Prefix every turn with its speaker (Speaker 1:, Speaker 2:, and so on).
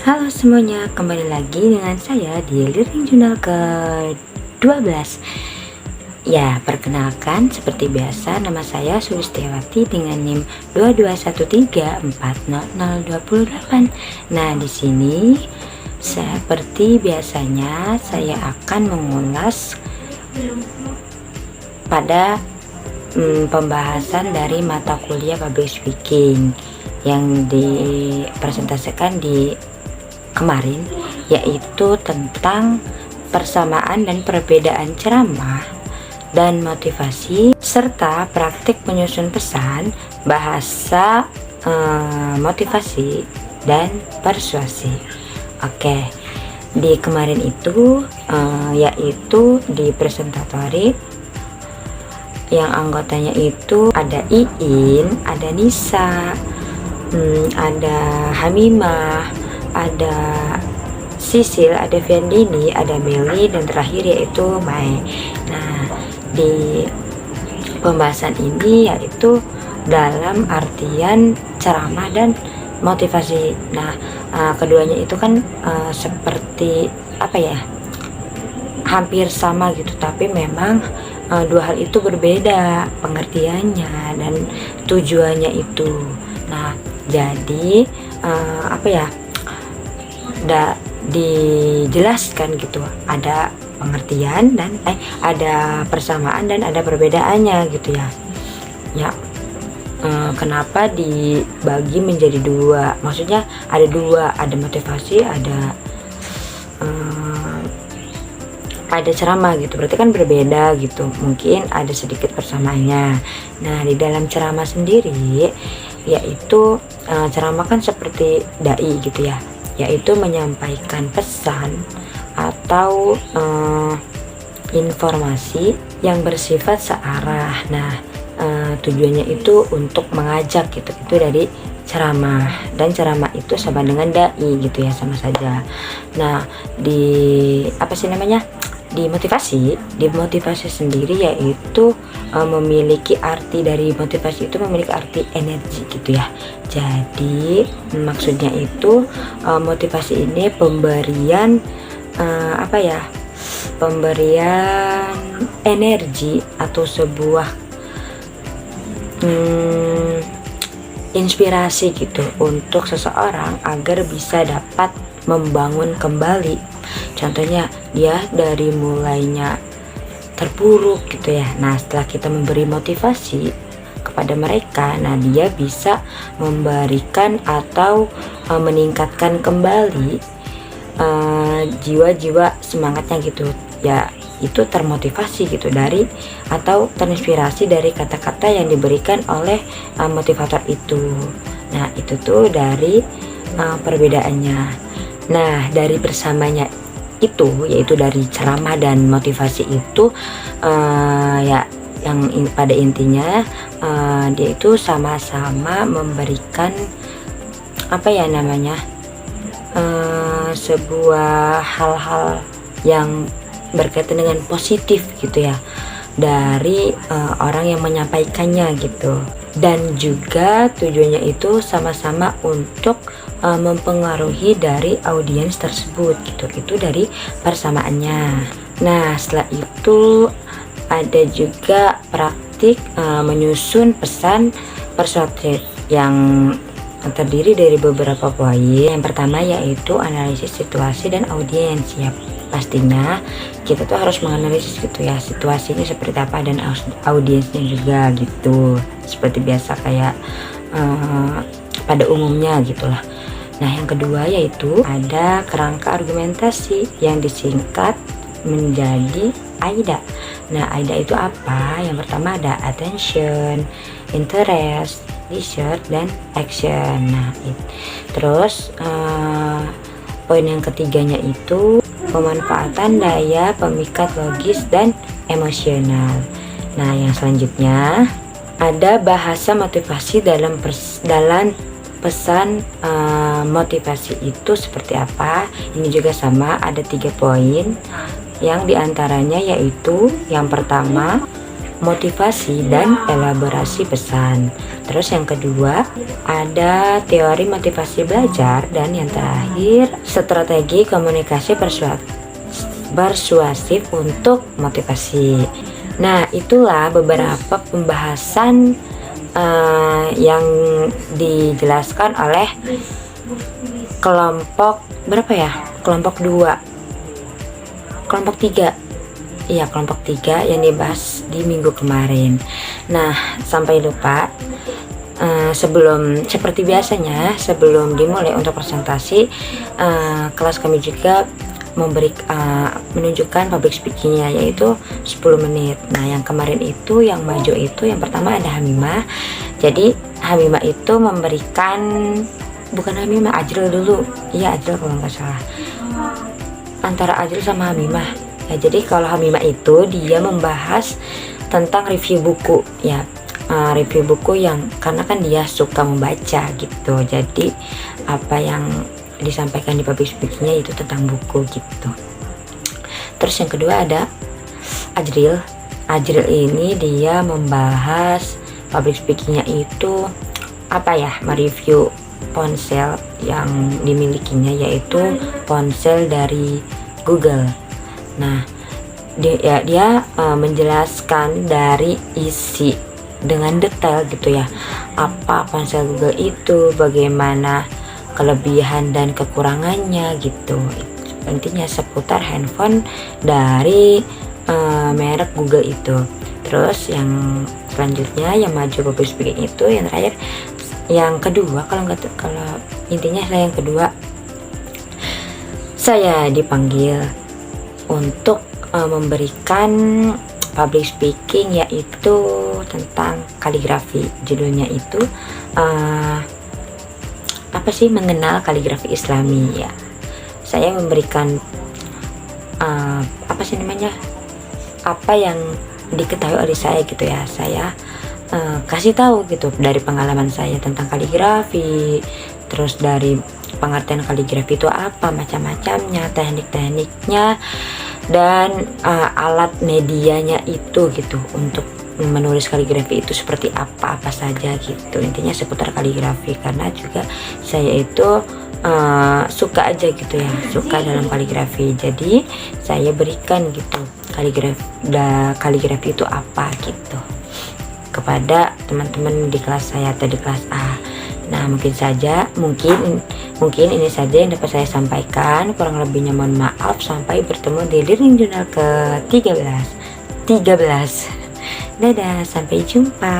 Speaker 1: Halo semuanya, kembali lagi dengan saya di Learning Journal ke-12. Ya, perkenalkan seperti biasa, nama saya Sulistiawati dengan NIM 2213400028. Nah, di sini seperti biasanya saya akan mengulas pada pembahasan dari mata kuliah Public Speaking yang dipresentasikan di kemarin, yaitu tentang persamaan dan perbedaan ceramah dan motivasi serta praktik penyusun pesan, bahasa, motivasi dan persuasi. Oke, di kemarin itu yaitu di presentatori yang anggotanya itu ada Iin, ada Nisa, ada Hamimah, ada Sisil, ada Viandini, ada Meli, dan terakhir yaitu Mai. Nah, di pembahasan ini yaitu dalam artian ceramah dan motivasi. Nah, keduanya itu kan seperti apa ya, hampir sama gitu, tapi memang dua hal itu berbeda pengertiannya dan tujuannya itu. Nah, jadi apa ya, dijelaskan gitu, ada pengertian dan ada persamaan dan ada perbedaannya gitu ya. Ya, kenapa dibagi menjadi dua? Maksudnya ada dua, ada motivasi, ada ceramah gitu, berarti kan berbeda gitu, mungkin ada sedikit persamaannya. Nah, di dalam ceramah sendiri yaitu ceramah kan seperti dai gitu ya, yaitu menyampaikan pesan atau informasi yang bersifat searah. Nah, tujuannya itu untuk mengajak gitu, itu dari ceramah, dan ceramah itu sama dengan dai gitu ya, sama saja. Nah, di motivasi sendiri yaitu memiliki arti, dari motivasi itu memiliki arti energi gitu ya. Jadi maksudnya itu motivasi ini pemberian pemberian energi atau sebuah inspirasi gitu untuk seseorang agar bisa dapat membangun kembali. Contohnya dia dari mulainya terpuruk gitu ya. Nah, setelah kita memberi motivasi kepada mereka, nah dia bisa memberikan atau meningkatkan kembali jiwa-jiwa semangatnya gitu ya, itu termotivasi gitu dari atau terinspirasi dari kata-kata yang diberikan oleh motivator itu. Nah, itu tuh dari perbedaannya. Nah, dari bersamanya itu, yaitu dari ceramah dan motivasi itu ya, yang pada intinya dia itu sama-sama memberikan sebuah hal-hal yang berkaitan dengan positif gitu ya dari orang yang menyampaikannya gitu, dan juga tujuannya itu sama-sama untuk mempengaruhi dari audiens tersebut gitu. Itu dari persamaannya. Nah, setelah itu ada juga praktik menyusun pesan persuasif yang terdiri dari beberapa poin. Yang pertama yaitu analisis situasi dan audiens. Ya, pastinya kita tuh harus menganalisis gitu ya, situasinya seperti apa dan audiensnya juga gitu, seperti biasa kayak pada umumnya gitulah. Nah, yang kedua yaitu ada kerangka argumentasi yang disingkat menjadi AIDA. Nah, AIDA itu apa? Yang pertama ada attention, interest, desire, dan action. Nah, terus poin yang ketiganya itu pemanfaatan daya pemikat logis dan emosional. Nah, yang selanjutnya ada bahasa motivasi dalam pesan motivasi itu seperti apa. Ini juga sama, ada 3 poin yang diantaranya yaitu yang pertama motivasi dan elaborasi pesan. Terus yang kedua ada teori motivasi belajar, dan yang terakhir strategi komunikasi persuasif untuk motivasi. Nah, itulah beberapa pembahasan yang dijelaskan oleh kelompok berapa ya? Kelompok 2, kelompok 3. Iya, kelompok 3 yang dibahas di minggu kemarin. Nah, sampai lupa, seperti biasanya, sebelum dimulai untuk presentasi, kelas kami juga menunjukkan public speakingnya, yaitu 10 menit. Nah, yang kemarin itu yang maju itu yang pertama ada Hamimah. Jadi Hamimah itu memberikan, bukan Hamimah, Ajril dulu. Iya, Ajril kalau nggak salah, antara Ajril sama Hamimah ya. Jadi kalau Hamimah itu dia membahas tentang review buku ya, review buku yang, karena kan dia suka membaca gitu, jadi apa yang disampaikan di public speakingnya itu tentang buku gitu. Terus yang kedua ada Ajril. Ajril ini dia membahas public speakingnya itu apa ya, mereview ponsel yang dimilikinya, yaitu ponsel dari Google. Nah, dia menjelaskan dari isi dengan detail gitu ya, apa ponsel Google itu, bagaimana kelebihan dan kekurangannya gitu. Intinya seputar handphone dari merek Google itu. Terus yang selanjutnya yang maju public speaking itu yang terakhir, yang kedua, kalau intinya saya yang kedua, saya dipanggil untuk memberikan public speaking, yaitu tentang kaligrafi. Judulnya itu apa sih, mengenal kaligrafi Islami ya. Saya memberikan apa sih namanya, apa yang diketahui oleh saya gitu ya. Saya kasih tahu gitu dari pengalaman saya tentang kaligrafi, terus dari pengertian kaligrafi itu apa, macam-macamnya, teknik-tekniknya, dan alat medianya itu gitu untuk menulis kaligrafi itu seperti apa saja gitu. Intinya seputar kaligrafi, karena juga saya itu suka aja gitu ya, suka dalam kaligrafi. Jadi saya berikan gitu kaligrafi itu apa gitu kepada teman-teman di kelas saya atau di kelas A. Nah, mungkin ini saja yang dapat saya sampaikan. Kurang lebihnya mohon maaf. Sampai bertemu di Learning Journal ke 13. Dadah, sampai jumpa.